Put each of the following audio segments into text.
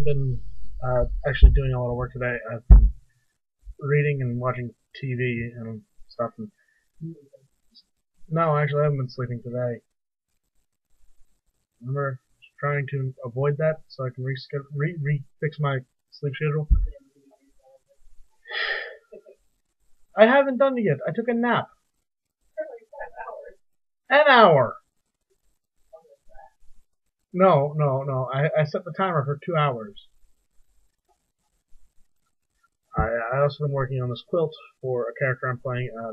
been actually doing a lot of work today. I've been reading and watching TV and stuff. And no, actually, I haven't been sleeping today. Remember, trying to avoid that so I can fix my sleep schedule. I haven't done it yet. I took a nap. An hour. No. I set the timer for 2 hours. I also been working on this quilt for a character I'm playing at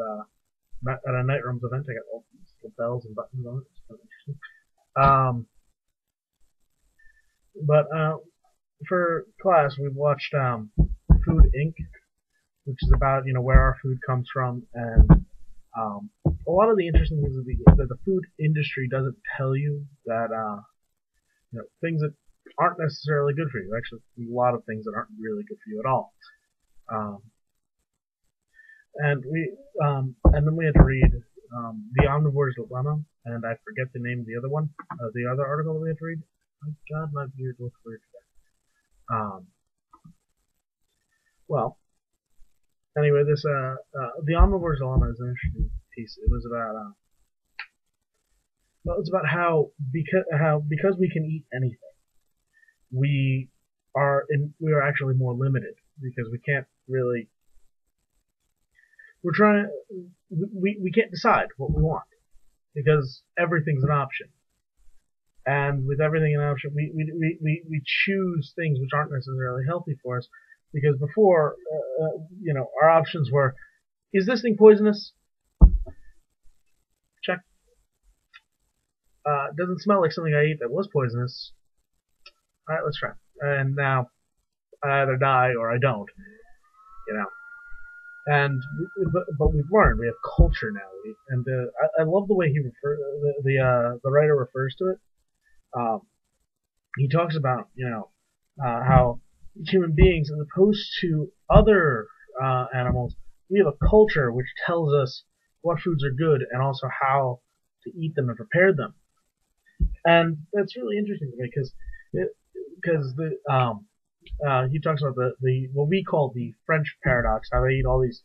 a Night Rooms event. I got all these little bells and buttons on it. It's kind of interesting. But for class, we've watched Food Inc., which is about where our food comes from, and a lot of the interesting things that the food industry doesn't tell you that things that aren't necessarily good for you. Actually, a lot of things that aren't really good for you at all. Um, and then we had to read the Omnivore's Dilemma, and I forget the name of the other one, the other article that we had to read. My God, my beard looks weird today. Well, anyway, this the Omnivore's Dilemma is an interesting piece. It was about it's about how because we can eat anything, we we are actually more limited because we can't really we can't decide what we want because everything's an option. And with everything an option, we choose things which aren't necessarily healthy for us because before, our options were, is this thing poisonous? Check. Doesn't smell like something I ate that was poisonous. Alright, let's try. And now, I either die or I don't. And but we've learned, we have culture now, and I love the way the writer refers to it. He talks about how human beings, as opposed to other animals, we have a culture which tells us what foods are good and also how to eat them and prepare them. And that's really interesting to me because he talks about the what we call the French paradox, how they eat all these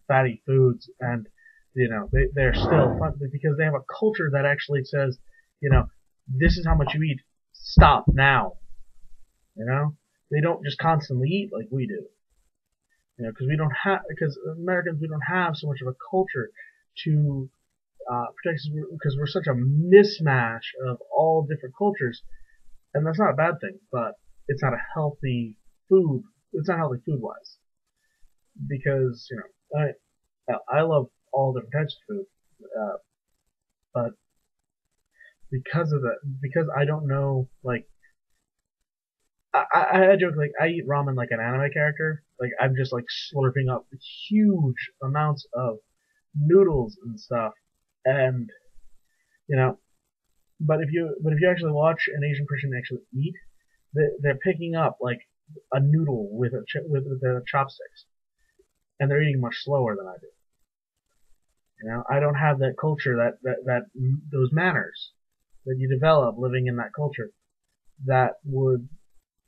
fatty foods and they're still fun because they have a culture that actually says this is how much you eat, stop now. They don't just constantly eat like we do. Because Americans, we don't have so much of a culture to protect us because we're such a mismatch of all different cultures, and that's not a bad thing, but it's not a healthy food. It's not healthy food wise because I love all different types of food, but because of that, because I don't know, like I joke like I eat ramen like an anime character. Like I'm just like slurping up huge amounts of noodles and stuff, and but if you actually watch an Asian person actually eat, they're picking up like a noodle with the chopsticks, and they're eating much slower than I do. I don't have that culture, that those manners that you develop living in that culture that would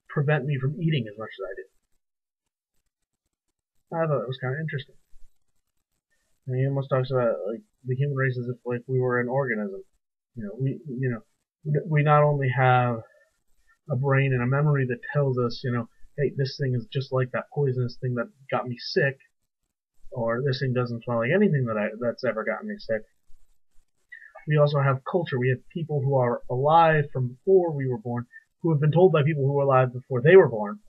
prevent me from eating as much as I do. I thought it was kind of interesting. And he almost talks about like the human race as if like we were an organism. We not only have a brain and a memory that tells us, hey, this thing is just like that poisonous thing that got me sick, or this thing doesn't smell like anything that's ever gotten me sick. We also have culture. We have people who are alive from before we were born, who have been told by people who were alive before they were born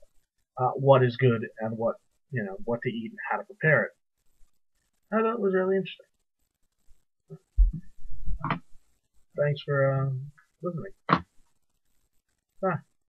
what is good and what to eat and how to prepare it. I thought it was really interesting. Thanks for listening.